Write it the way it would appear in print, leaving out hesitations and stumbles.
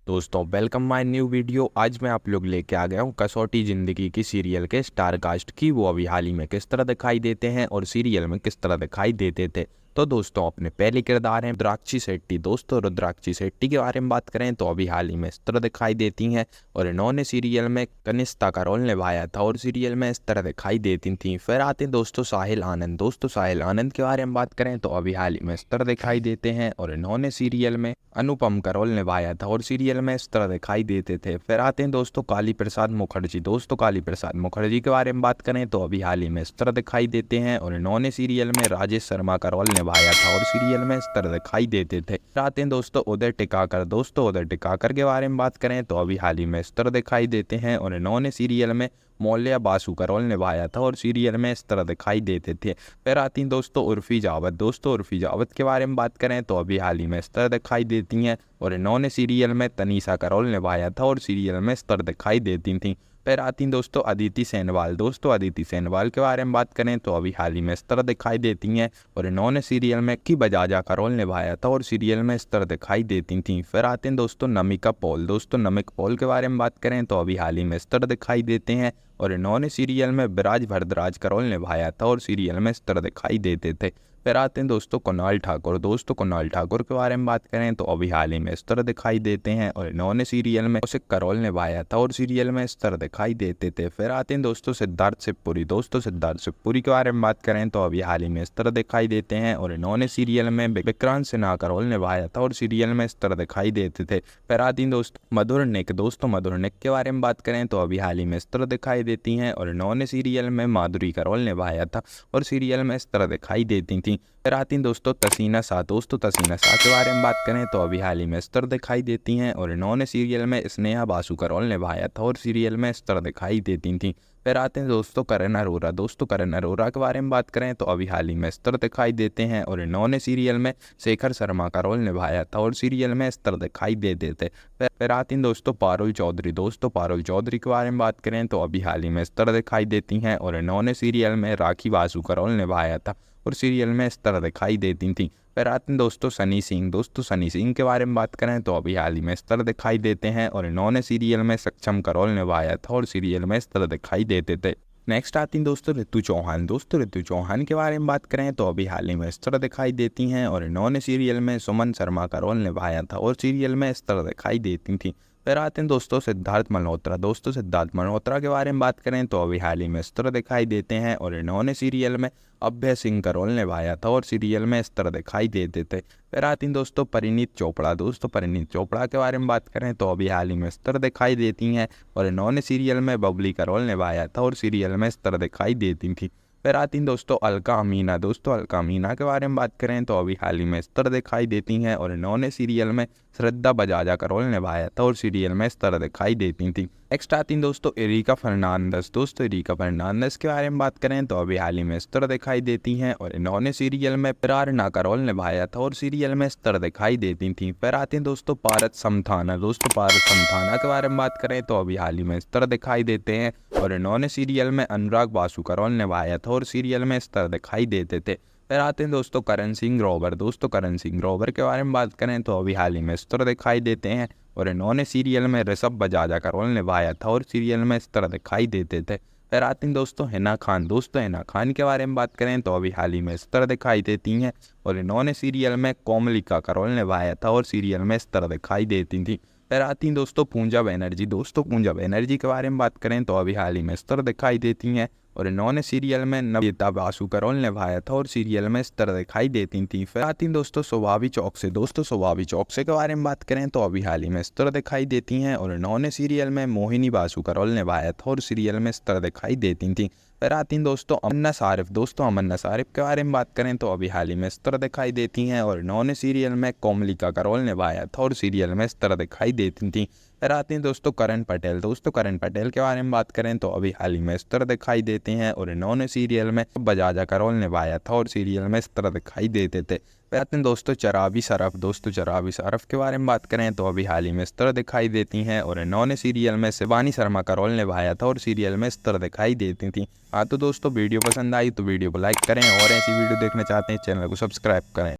दोस्तों welcome my new video. आज मैं आप लोग लेके आ गया हूँ कसौटी ज़िंदगी की सीरियल के स्टार कास्ट की वो अभी हाल ही में किस तरह दिखाई देते हैं और सीरियल में किस तरह दिखाई देते थे। तो दोस्तों अपने पहले किरदार हैं रुद्राक्षी शेट्टी। दोस्तों रुद्राक्षी शेट्टी के बारे में बात करें तो अभी हाल ही में इस तरह दिखाई देती हैं और इन्होंने सीरियल में कनिष्ठा का रोल निभाया था और सीरियल में इस तरह दिखाई देती थी। फिर आते हैं दोस्तों साहिल आनंद। दोस्तों साहिल आनंद के बारे में बात करें तो अभी हाल ही में इस तरह दिखाई देते हैं और इन्होंने सीरियल में अनुपम का रोल निभाया था और सीरियल में इस तरह दिखाई देते थे। फिर आते हैं दोस्तों काली प्रसाद मुखर्जी। दोस्तों काली प्रसाद मुखर्जी के बारे में बात करें तो अभी हाल ही में इस तरह दिखाई देते हैं और इन्होंने सीरियल में राजेश शर्मा का रोल निभाया था और सीरियल में इस तरह दिखाई देते थे। फिर आते हैं दोस्तों उदय टिकाकर। दोस्तों उदय टिकाकर के बारे में बात करें तो अभी हाल ही में इस तरह दिखाई देते हैं और इन्होंने सीरियल में मौल्या बासु का रोल निभाया था और सीरियल में इस तरह दिखाई देते थे। फिर आती हैं दोस्तों उर्फी जावत। दोस्तों उर्फी जावत के बारे में बात करें तो अभी हाल ही में इस तरह दिखाई देती हैं और इन्होंने सीरियल में तनीषा का रोल निभाया था और सीरियल में इस तरह दिखाई देती थी। फिर आती हैं दोस्तों अदिति सेनवाल। दोस्तों अदिति सेनवाल के बारे में बात करें तो अभी हाल ही में इस तरह दिखाई देती हैं और इन्होंने सीरियल में की बजाजा का रोल निभाया था और सीरियल में इस तरह दिखाई देती थी। फिर आते हैं दोस्तों नमिका पॉल। दोस्तों नमिका पॉल के बारे में बात करें तो अभी हाल ही में इस तरह दिखाई देते हैं और इन्होंने सीरियल में विराज भरद्वाज का रोल निभाया था और सीरियल में इस तरह दिखाई देते थे। फिर आते हैं दोस्तों कुणाल ठाकुर। दोस्तों कुणाल ठाकुर के बारे में बात करें तो अभी हाल ही में इस तरह दिखाई देते हैं और इन्होंने सीरियल में कौशिक का रोल निभाया था और सीरियल में इस तरह दिखाई देते थे। फिर आते हैं दोस्तों सिद्धार्थ शिवपुरी। दोस्तों सिद्धार्थ शिवपुरी के बारे में बात करें तो अभी हाल ही में इस तरह दिखाई देते हैं और इन्होंने सीरियल में विक्रांत सिन्हा का रोल निभाया था और सीरियल में इस तरह दिखाई देते थे। फिर आती हैं दोस्तों मधुर निक। दोस्तों मधुर निक के बारे में बात करें तो अभी हाल ही में इस तरह दिखाई देती हैं और इन्होंने सीरियल में माधुरी का रोल निभाया था और सीरियल में इस तरह दिखाई देती थी। फिर आती हैं दोस्तों तसीना शाह। दोस्तों तसीना शाह के बारे में बात करें तो अभी हाल ही में इस तरह दिखाई देती हैं और इन्होंने सीरियल में स्नेहा बासु का रोल निभाया था और सीरियल में इस तरह दिखाई देती थी। फिर आते हैं दोस्तों करण अरोरा। दोस्तों करण अरोरा के बारे में बात करें तो अभी हाल ही में इस तरह दिखाई देते हैं और इन्होंने सीरियल में शेखर शर्मा का रोल निभाया था और सीरियल में इस तरह दिखाई देते थे। फिर आती हैं दोस्तों पारुल चौधरी। दोस्तों पारुल चौधरी के बारे में बात करें तो अभी हाल ही में इस तरह दिखाई देती हैं और इन्होंने सीरियल में राखी बासु का रोल निभाया था और सीरियल में इस तरह दिखाई देती थी। फिर आते हैं दोस्तों सनी सिंह। दोस्तों सनी सिंह के बारे में बात करें तो अभी हाल ही में इस तरह दिखाई देते हैं और इन्होंने सीरियल में सक्षम का रोल निभाया था और सीरियल में इस तरह दिखाई देते थे। नेक्स्ट आती हैं दोस्तों ऋतु चौहान। दोस्तों ऋतु चौहान के बारे में बात करें तो अभी हाल ही में इस तरह दिखाई देती हैं और इन्होंने सीरियल में सुमन शर्मा का रोल निभाया था और सीरियल में इस तरह दिखाई देती थी। फिर आते हैं दोस्तों सिद्धार्थ मल्होत्रा। दोस्तों सिद्धार्थ मल्होत्रा के बारे में बात करें तो अभी हाल ही में इस तरह दिखाई देते हैं और इन्होंने सीरियल में अभय सिंह का रोल निभाया था और सीरियल में इस तरह दिखाई देते थे। फिर आती हैं दोस्तों परिणीत चोपड़ा। दोस्तों परिणीत चोपड़ा के बारे में बात करें तो अभी हाल ही में इस तरह दिखाई देती हैं और इन्होंने सीरियल में बबली का रोल निभाया था और सीरियल में इस तरह दिखाई देती थी। फिर आती हैं दोस्तों अलका अमीना। दोस्तों अलका अमीना के बारे में बात करें तो अभी हाल ही में इस तरह दिखाई देती हैं और इन्होंने सीरियल में श्रद्धा बजाजा का रोल निभाया था और सीरियल में इस तरह दिखाई देती थी। नेक्स्ट आती हैं दोस्तों एरिका फर्नांडस। दोस्तों एरिका फर्नांडस के बारे में बात करें तो अभी हाल ही में इस तरह दिखाई देती हैं और इन्होंने सीरियल में प्रेरणा का रोल निभाया था और सीरियल में इस तरह दिखाई देती थी। फिर आती हैं दोस्तों पारस समथाना। दोस्तों पारस समथाना के बारे में बात करें तो अभी हाल ही में इस तरह दिखाई देते हैं और इन्होंने सीरियल में अनुराग बासु का रोल निभाया था और सीरियल में इस तरह दिखाई देते थे। फिर आते हैं दोस्तों करण सिंह ग्रोवर। दोस्तों करण सिंह ग्रोवर के बारे में बात करें तो अभी हाल ही में इस तरह दिखाई देते हैं और इन्होंने सीरियल में ऋषभ बजाजा का रोल निभाया था और सीरियल में इस तरह दिखाई देते थे। फिर आती हैं दोस्तों हिना खान। दोस्तों हिना खान के बारे में बात करें तो अभी हाल ही में इस तरह दिखाई देती हैं और इन्होंने सीरियल में कोमलिका का रोल निभाया था और सीरियल में इस तरह दिखाई देती थी। फिर आती हैं दोस्तों पूजा बनर्जी। दोस्तों पूजा बनर्जी के बारे में बात करें तो अभी हाल ही में इस तरह दिखाई देती हैं और इन्होंने सीरियल में नविता बासु का रोल निभाया था और सीरियल में इस तरह दिखाई देती थी। फिर आती हैं दोस्तों स्वभावी चौकसे। दोस्तों स्वभावी चौकसे के बारे में बात करें तो अभी हाल ही में इस तरह दिखाई देती हैं और इन्होंने सीरियल में मोहिनी बासु का रोल निभाया था और सीरियल में इस तरह दिखाई देती थी। फिर आती हैं दोस्तों अमन्ना सारिफ। दोस्तों अमन्ना सारिफ के बारे में बात करें तो अभी हाल ही में इस तरह दिखाई देती हैं और इन्होंने सीरियल में कोमलिका का रोल निभाया था और सीरियल में इस तरह दिखाई देती थी। फिर आते हैं दोस्तों करण पटेल। दोस्तों करण पटेल के बारे में बात करें तो अभी हाल ही में इस तरह दिखाई देते हैं और इन्होंने सीरियल में बजाजा का रोल निभाया था और सीरियल में इस तरह दिखाई देते थे। फिर आते हैं दोस्तों चरावी सरफ। दोस्तों चरावी सरफ के बारे में बात करें तो अभी हाल ही में इस तरह दिखाई देती हैं और इन्होंने सीरियल में शिवानी शर्मा का रोल निभाया था और सीरियल में इस तरह दिखाई देती थी। हाँ तो दोस्तों वीडियो पसंद आई तो वीडियो को लाइक करें और ऐसी वीडियो देखना चाहते हैं चैनल को सब्सक्राइब करें।